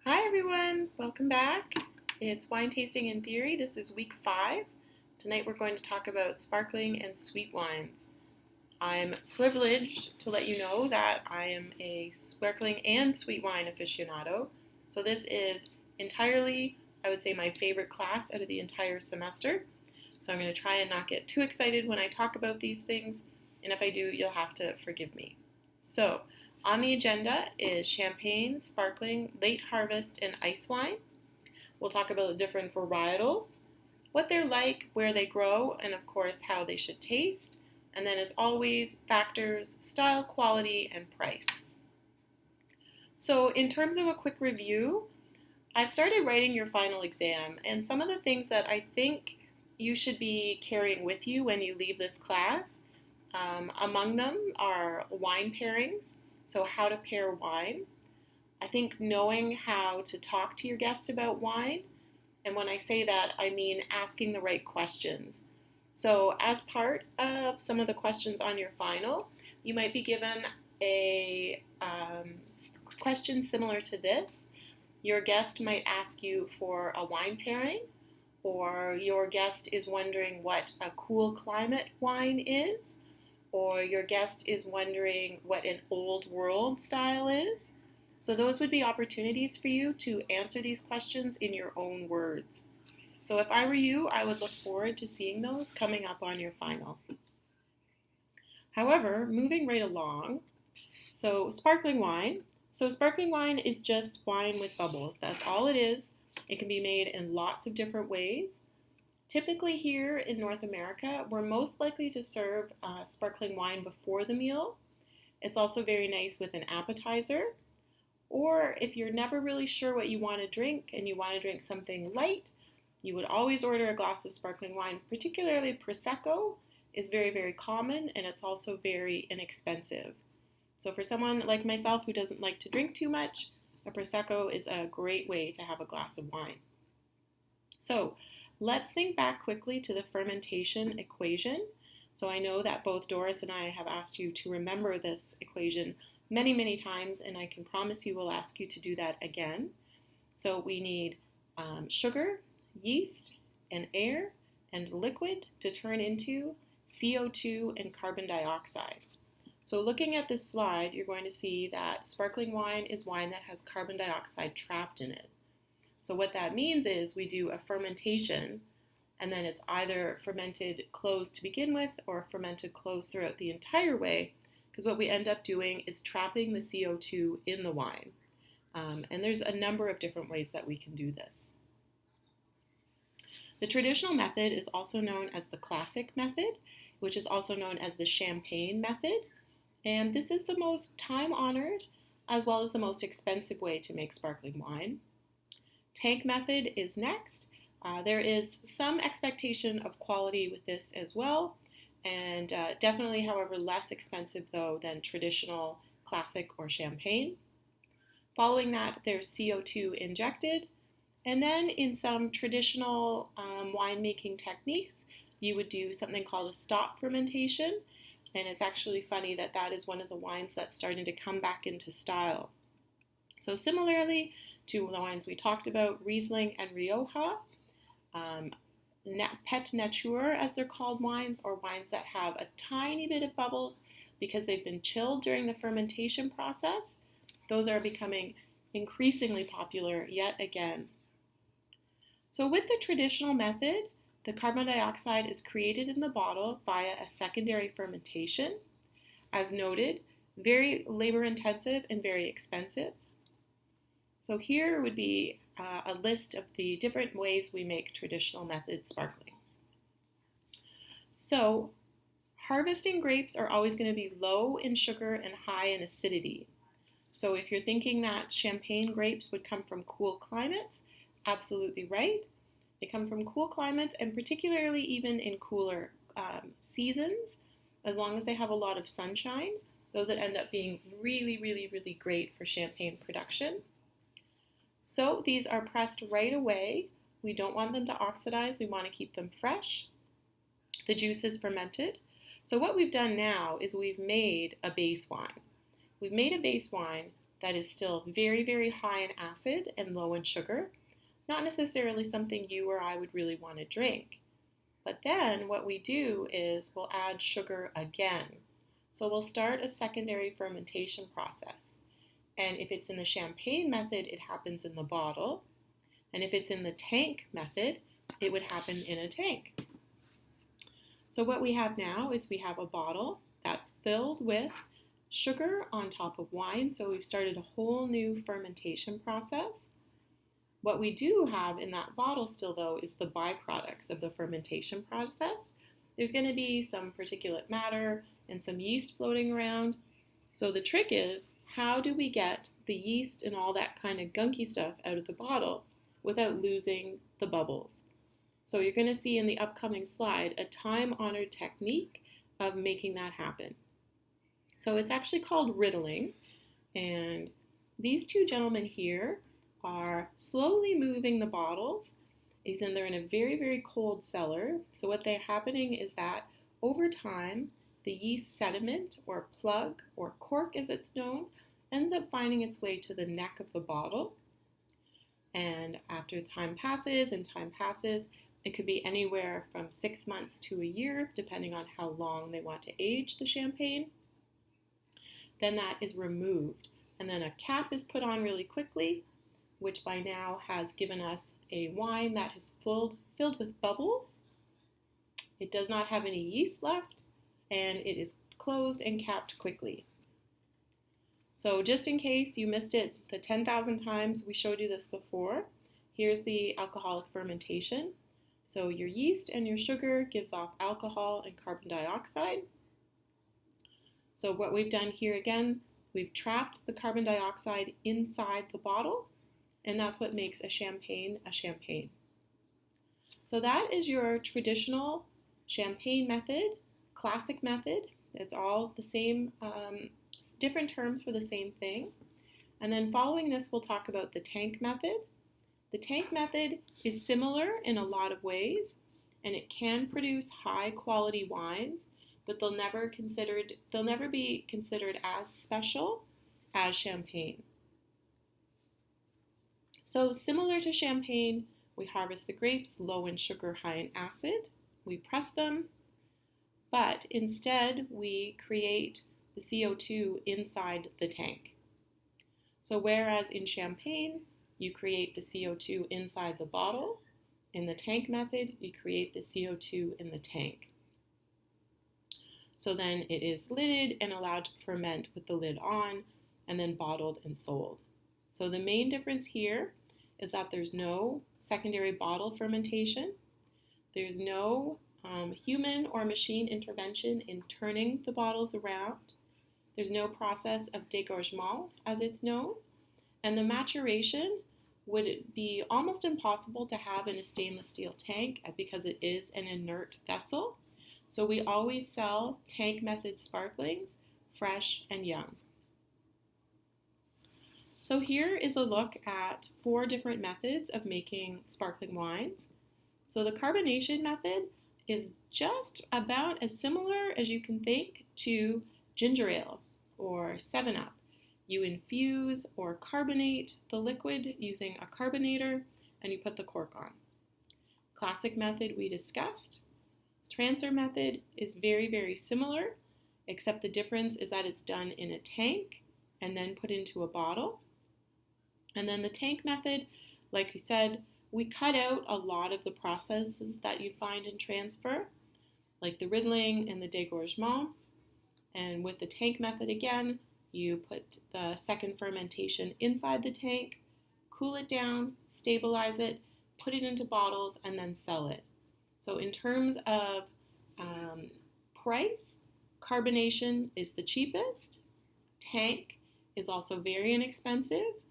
Hi everyone, welcome back. It's Wine Tasting in Theory. This is week 5. Tonight we're going to talk about sparkling and sweet wines. I'm privileged to let you know that I am a sparkling and sweet wine aficionado. So this is entirely, I would say, my favorite class out of the entire semester. So I'm going to try and not get too excited when I talk about these things, and if I do, you'll have to forgive me. So, on the agenda is champagne, sparkling, late harvest, and ice wine. We'll talk about the different varietals, what they're like, where they grow, and of course how they should taste. And then as always, factors, style, quality, and price. So in terms of a quick review, I've started writing your final exam, and some of the things that I think you should be carrying with you when you leave this class, among them are wine pairings. So how to pair wine. I think knowing how to talk to your guests about wine, and when I say that, I mean asking the right questions. So as part of some of the questions on your final, you might be given a question similar to this. Your guest might ask you for a wine pairing, or your guest is wondering what a cool climate wine is, or your guest is wondering what an old world style is. So those would be opportunities for you to answer these questions in your own words. So if I were you, I would look forward to seeing those coming up on your final. However, moving right along, so sparkling wine. So sparkling wine is just wine with bubbles. That's all it is. It can be made in lots of different ways. Typically here in North America, we're most likely to serve sparkling wine before the meal. It's also very nice with an appetizer. Or if you're never really sure what you want to drink and you want to drink something light, you would always order a glass of sparkling wine. Particularly Prosecco is very, very common, and it's also very inexpensive. So for someone like myself who doesn't like to drink too much, a Prosecco is a great way to have a glass of wine. So let's think back quickly to the fermentation equation. So I know that both Doris and I have asked you to remember this equation many, many times, and I can promise you we'll ask you to do that again. So we need sugar, yeast, and air, and liquid to turn into CO2 and carbon dioxide. So looking at this slide, you're going to see that sparkling wine is wine that has carbon dioxide trapped in it. So what that means is we do a fermentation, and then it's either fermented closed to begin with or fermented closed throughout the entire way, because what we end up doing is trapping the CO2 in the wine. And there's a number of different ways that we can do this. The traditional method is also known as the classic method, which is also known as the champagne method. And this is the most time-honored as well as the most expensive way to make sparkling wine. Tank method is next. There is some expectation of quality with this as well, and definitely, however, less expensive though than traditional classic or champagne. Following that, there's CO2 injected, and then in some traditional winemaking techniques, you would do something called a stop fermentation, and it's actually funny that that is one of the wines that's starting to come back into style. So similarly to the wines we talked about, Riesling and Rioja, Pet Nature, as they're called wines, or wines that have a tiny bit of bubbles because they've been chilled during the fermentation process. Those are becoming increasingly popular yet again. So with the traditional method, the carbon dioxide is created in the bottle via a secondary fermentation. As noted, very labor intensive and very expensive. So here would be a list of the different ways we make traditional method sparklings. So harvesting grapes are always going to be low in sugar and high in acidity. So if you're thinking that champagne grapes would come from cool climates, absolutely right. They come from cool climates, and particularly even in cooler seasons, as long as they have a lot of sunshine, those would end up being really, really, really great for champagne production. So these are pressed right away. We don't want them to oxidize. We want to keep them fresh. The juice is fermented. So what we've done now is we've made a base wine. We've made a base wine that is still very, very high in acid and low in sugar, not necessarily something you or I would really want to drink. But then what we do is we'll add sugar again. So we'll start a secondary fermentation process. And if it's in the champagne method, it happens in the bottle. And if it's in the tank method, it would happen in a tank. So what we have now is we have a bottle that's filled with sugar on top of wine. So we've started a whole new fermentation process. What we do have in that bottle still, though, is the byproducts of the fermentation process. There's going to be some particulate matter and some yeast floating around. So the trick is, how do we get the yeast and all that kind of gunky stuff out of the bottle without losing the bubbles? So you're going to see in the upcoming slide a time-honored technique of making that happen. So it's actually called riddling, and these two gentlemen here are slowly moving the bottles. They're in a very, very cold cellar. So what they're happening is that over time, the yeast sediment or plug or cork as it's known ends up finding its way to the neck of the bottle. And after time passes, it could be anywhere from 6 months to a year, depending on how long they want to age the champagne. Then that is removed. And then a cap is put on really quickly, which by now has given us a wine that is filled with bubbles. It does not have any yeast left, and it is closed and capped quickly. So just in case you missed it the 10,000 times we showed you this before, here's the alcoholic fermentation. So your yeast and your sugar gives off alcohol and carbon dioxide. So what we've done here again, we've trapped the carbon dioxide inside the bottle, and that's what makes a champagne a champagne. So that is your traditional champagne method, classic method. It's all the same, different terms for the same thing. And then following this, we'll talk about the tank method. The tank method is similar in a lot of ways, and it can produce high quality wines, but they'll never be considered as special as champagne. So similar to champagne, we harvest the grapes low in sugar, high in acid. We press them, but instead we create the CO2 inside the tank. So whereas in champagne, you create the CO2 inside the bottle, in the tank method, you create the CO2 in the tank. So then it is lidded and allowed to ferment with the lid on, and then bottled and sold. So the main difference here is that there's no secondary bottle fermentation. There's no human or machine intervention in turning the bottles around. There's no process of dégorgement, as it's known. And the maturation would be almost impossible to have in a stainless steel tank because it is an inert vessel. So we always sell tank method sparklings, fresh and young. So here is a look at 4 different methods of making sparkling wines. So the carbonation method is just about as similar as you can think to ginger ale or 7-Up. You infuse or carbonate the liquid using a carbonator, and you put the cork on. Classic method we discussed. Transfer method is very, very similar, except the difference is that it's done in a tank and then put into a bottle. And then the tank method, like we said, we cut out a lot of the processes that you'd find in transfer, like the riddling and the dégorgement. And with the tank method again, you put the second fermentation inside the tank, cool it down, stabilize it, put it into bottles, and then sell it. So in terms of price, carbonation is the cheapest. Tank is also very inexpensive.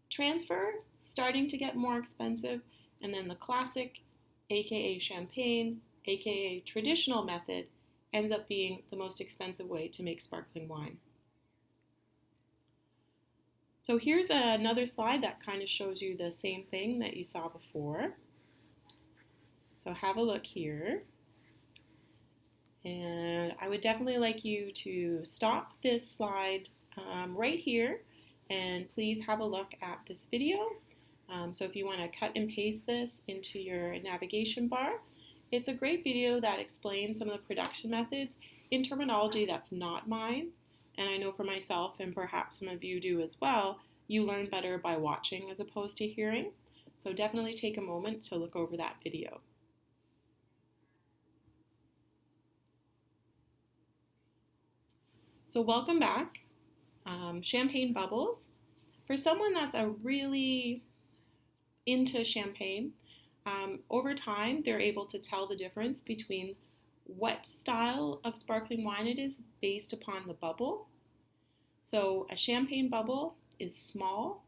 Transfer, starting to get more expensive. And then the classic, aka champagne, aka traditional method, ends up being the most expensive way to make sparkling wine. So here's another slide that kind of shows you the same thing that you saw before. So have a look here. And I would definitely like you to stop this slide right here And please have a look at this video. So if you want to cut and paste this into your navigation bar, it's a great video that explains some of the production methods in terminology that's not mine. And I know for myself, and perhaps some of you do as well, you learn better by watching as opposed to hearing. So definitely take a moment to look over that video. So welcome back. Champagne bubbles. For someone that's really into champagne, over time they're able to tell the difference between what style of sparkling wine it is based upon the bubble. So a champagne bubble is small.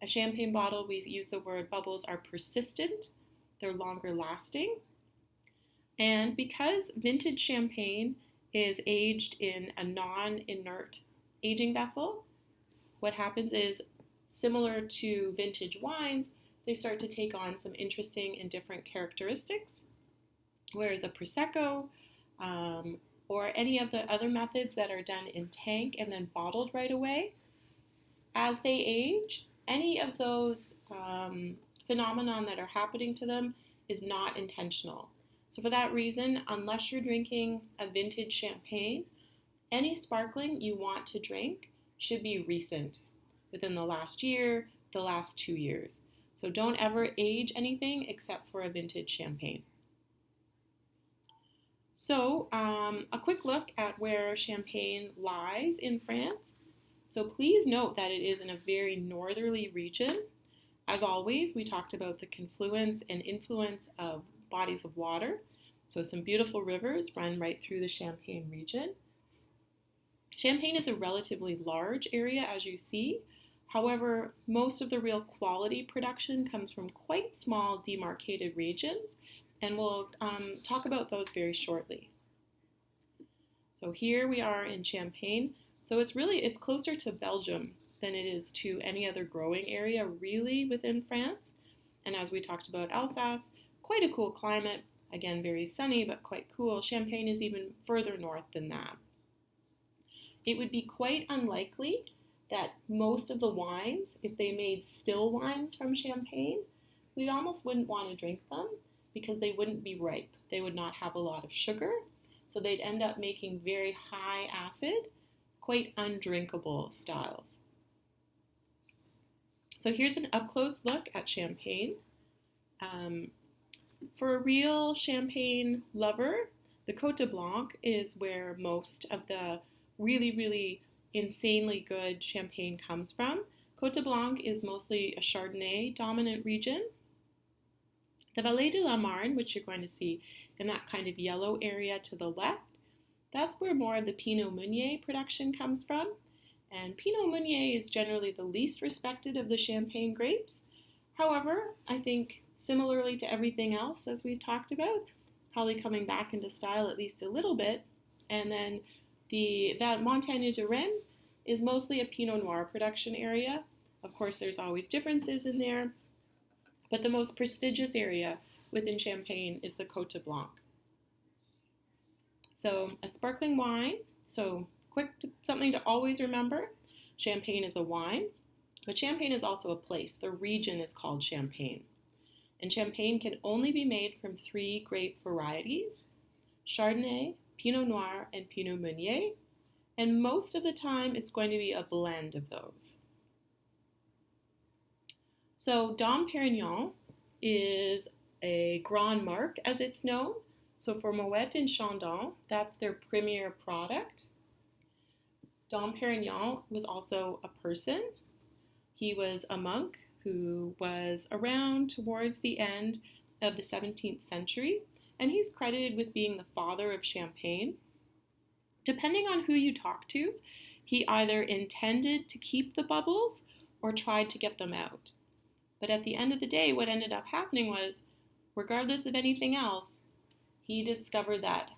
A champagne bottle, we use the word bubbles are persistent. They're longer lasting. And because vintage champagne is aged in a non-inert aging vessel, what happens is, similar to vintage wines, they start to take on some interesting and different characteristics, whereas a Prosecco or any of the other methods that are done in tank and then bottled right away, as they age, any of those phenomenon that are happening to them is not intentional. So for that reason, unless you're drinking a vintage champagne, any sparkling you want to drink should be recent, within the last year, the last 2 years. So don't ever age anything except for a vintage champagne. So a quick look at where Champagne lies in France. So please note that it is in a very northerly region. As always, we talked about the confluence and influence of bodies of water. So some beautiful rivers run right through the Champagne region. Champagne is a relatively large area, as you see. However, most of the real quality production comes from quite small demarcated regions, and we'll talk about those very shortly. So here we are in Champagne. So it's closer to Belgium than it is to any other growing area really within France. And as we talked about Alsace, quite a cool climate. Again, very sunny, but quite cool. Champagne is even further north than that. It would be quite unlikely that most of the wines, if they made still wines from Champagne, we almost wouldn't want to drink them because they wouldn't be ripe. They would not have a lot of sugar, so they'd end up making very high acid, quite undrinkable styles. So here's an up-close look at Champagne. For a real Champagne lover, the Côte de Blanc is where most of the really insanely good Champagne comes from. Côte de Blanc is mostly a Chardonnay dominant region. The Vallée de la Marne, which you're going to see in that kind of yellow area to the left, that's where more of the Pinot Meunier production comes from. And Pinot Meunier is generally the least respected of the Champagne grapes. However, I think similarly to everything else as we've talked about, probably coming back into style at least a little bit. And then that Montagne de Rennes is mostly a Pinot Noir production area. Of course, there's always differences in there, but the most prestigious area within Champagne is the Côte de Blanc. So a sparkling wine, so something to always remember, Champagne is a wine, but Champagne is also a place. The region is called Champagne. And Champagne can only be made from 3 grape varieties: Chardonnay, Pinot Noir, and Pinot Meunier. And most of the time, it's going to be a blend of those. So Dom Pérignon is a Grand Marque, as it's known. So for Moet and Chandon, that's their premier product. Dom Pérignon was also a person. He was a monk who was around towards the end of the 17th century, and he's credited with being the father of Champagne. Depending on who you talk to, he either intended to keep the bubbles or tried to get them out. But at the end of the day, what ended up happening was, regardless of anything else, he discovered that